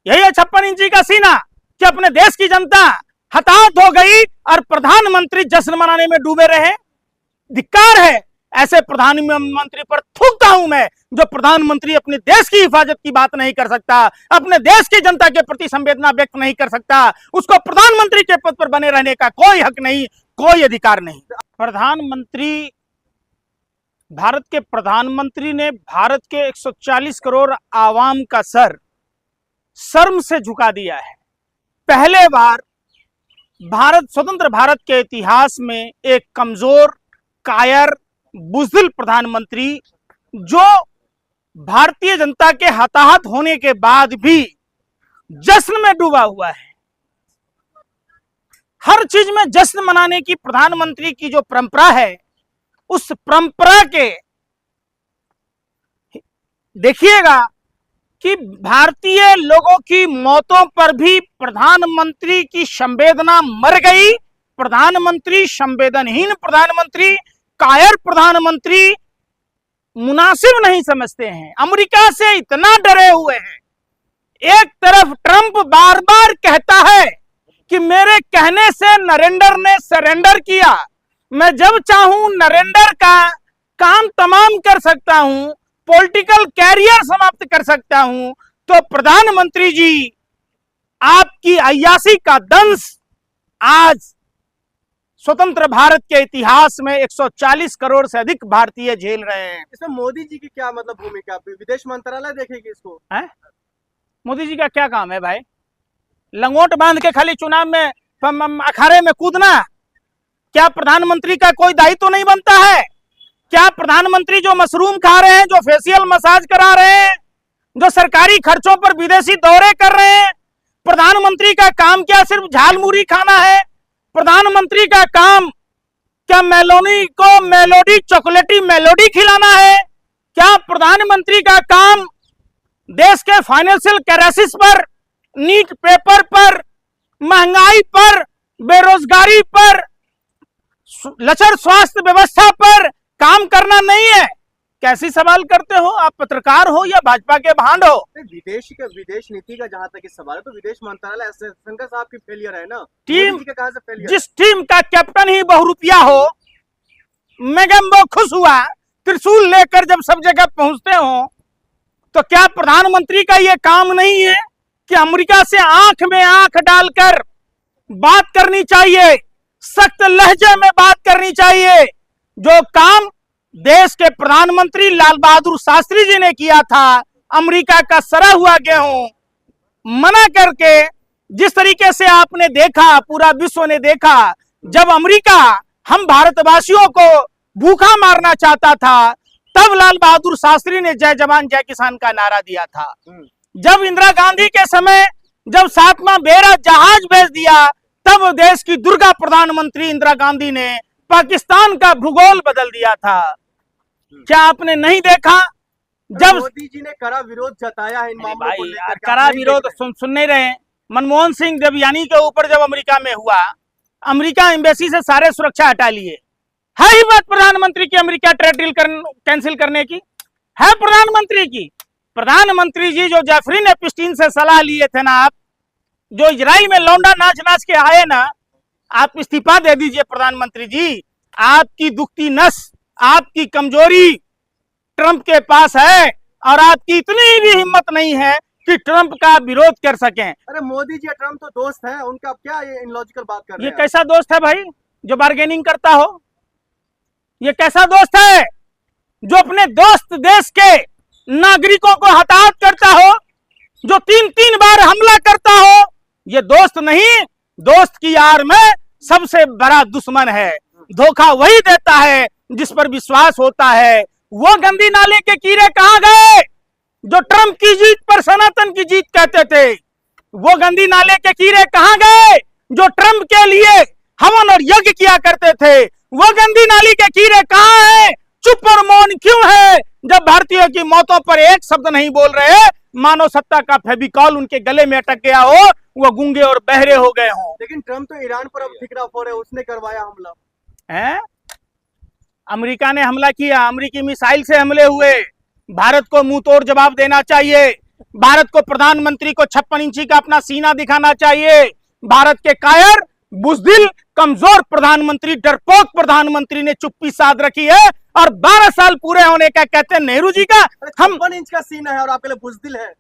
यही है 56 इंची का सीना कि अपने देश की जनता हताहत हो गई और प्रधानमंत्री जश्न मनाने में डूबे रहे। धिक्कार है ऐसे प्रधानमंत्री पर, थूकता हूं मैं जो प्रधानमंत्री अपने देश की हिफाजत की बात नहीं कर सकता, अपने देश की जनता के प्रति संवेदना व्यक्त नहीं कर सकता। उसको प्रधानमंत्री के पद पर बने रहने का कोई हक नहीं, कोई अधिकार नहीं। प्रधानमंत्री, भारत के प्रधानमंत्री ने भारत के 140 करोड़ आवाम का सर शर्म से झुका दिया है। पहले बार स्वतंत्र भारत के इतिहास में एक कमजोर, कायर, बुज़दिल प्रधानमंत्री जो भारतीय जनता के हताहत होने के बाद भी जश्न में डूबा हुआ है। हर चीज में जश्न मनाने की प्रधानमंत्री की जो परंपरा है, उस परंपरा के देखिएगा कि भारतीय लोगों की मौतों पर भी प्रधानमंत्री की संवेदना मर गई। प्रधानमंत्री संवेदनहीन प्रधानमंत्री, कायर प्रधानमंत्री मुनासिब नहीं समझते हैं। अमेरिका से इतना डरे हुए हैं। एक तरफ ट्रंप बार बार कहता है कि मेरे कहने से नरेंद्र ने सरेंडर किया, मैं जब चाहूं नरेंद्र का काम तमाम कर सकता हूं, पॉलिटिकल कैरियर समाप्त कर सकता हूं। तो प्रधानमंत्री जी, आपकी अय्याशी का दंश आज स्वतंत्र भारत के इतिहास में 140 करोड़ से अधिक भारतीय झेल रहे हैं। इसमें मोदी जी की क्या मतलब भूमिका, विदेश मंत्रालय देखेगी इसको? है मोदी जी का क्या काम है भाई? लंगोट बांध के खाली चुनाव में अखाड़े में कूदना? क्या प्रधानमंत्री का कोई दायित्व नहीं बनता है? क्या प्रधानमंत्री जो मशरूम खा रहे हैं, जो फेशियल मसाज करा रहे हैं, जो सरकारी खर्चों पर विदेशी दौरे कर रहे हैं, प्रधानमंत्री का काम क्या सिर्फ झालमुरी खाना है? प्रधानमंत्री का काम क्या मेलोनी को मेलोडी, चॉकलेटी मेलोडी खिलाना है? क्या प्रधानमंत्री का काम देश के फाइनेंशियल क्राइसिस पर, नीट पेपर पर, महंगाई पर, बेरोजगारी पर, लचर स्वास्थ्य व्यवस्था पर काम करना नहीं है? कैसी सवाल करते हो आप? पत्रकार हो या भाजपा के भांड हो? विदेश नीति का जहां तक सवाल है तो विदेश मंत्रालय शंकर साहब की फेलियर है ना। टीम के कहां से फेलियर? जिस टीम का कैप्टन ही बहुरुपिया हो, मेगम्बो खुश हुआ त्रिशूल लेकर जब सब जगह पहुंचते हो, तो क्या प्रधानमंत्री का यह काम नहीं है कि अमेरिका से आंख में आंख डालकर बात करनी चाहिए, सख्त लहजे में बात करनी चाहिए? जो काम देश के प्रधानमंत्री लाल बहादुर शास्त्री जी ने किया था, अमेरिका का सड़ा हुआ गेहूं मना करके, जिस तरीके से आपने देखा, पूरा विश्व ने देखा, जब अमेरिका हम भारतवासियों को भूखा मारना चाहता था, तब लाल बहादुर शास्त्री ने जय जवान जय किसान का नारा दिया था। जब इंदिरा गांधी के समय जब 7वां बेड़ा जहाज भेज दिया, तब देश की दुर्गा प्रधानमंत्री इंदिरा गांधी ने पाकिस्तान का भूगोल बदल दिया था। क्या आपने नहीं देखा? जब मोदी जी ने कड़ा विरोध जताया है इन मामलों को लेकर, कड़ा विरोध सुन नहीं रहे? मनमोहन सिंह देवयानी के ऊपर जब अमेरिका में हुआ, अमेरिका एम्बेसी से सारे सुरक्षा हटा लिए। है ही बात प्रधानमंत्री की अमेरिका ट्रेड डील कैंसिल करने की? है प्रधानमंत्री की? प्रधानमंत्री जी जो जेफरी एप्स्टीन से सलाह लिए थे ना, आप जो इजराइल में लौंडा नाच नाच के आए ना, आप इस्तीफा दे दीजिए प्रधानमंत्री जी। आपकी दुखती नस, आपकी कमजोरी ट्रंप के पास है और आपकी इतनी भी हिम्मत नहीं है कि ट्रंप का विरोध कर सकें। अरे मोदी जी ट्रंप तो दोस्त हैं, उनका क्या ये इनलॉजिकल बात कर रहे हैं? ये कैसा दोस्त है भाई जो बार्गेनिंग करता हो? ये कैसा दोस्त है जो अपने दोस्त देश के नागरिकों को हताहत करता हो, जो 3-3 बार हमला करता हो? ये दोस्त नहीं, दोस्त की यार में सबसे बड़ा दुश्मन है। धोखा वही देता है जिस पर विश्वास होता है। वो गंदी नाले के कीड़े कहां गए जो ट्रंप की जीत पर सनातन की जीत कहते थे? वो गंदी नाले के कीड़े कहां गए जो ट्रंप के लिए हवन और यज्ञ किया करते थे? वो गंदी नाली के कीड़े कहां हैं? चुप और मौन क्यों है जब भारतीयों की मौतों पर एक शब्द नहीं बोल रहे? मानव सत्ता का फेविकॉल उनके गले में अटक गया हो, वो गूंगे और बहरे हो गए हों। लेकिन ट्रंप तो ईरान पर अब फिक्रा हो रहे, उसने करवाया हमला है। अमेरिका ने हमला किया, अमेरिकी मिसाइल से हमले हुए। भारत को मुंह तोड़ जवाब देना चाहिए। भारत को प्रधानमंत्री को 56 इंची का अपना सीना दिखाना चाहिए। भारत के कायर, बुजदिल, कमजोर प्रधानमंत्री, डरपोक प्रधानमंत्री ने चुप्पी साध रखी है और 12 साल पूरे होने का कहते हैं नेहरू जी का हम 56 इंच का सीना है और आपके लिए बुजदिल है।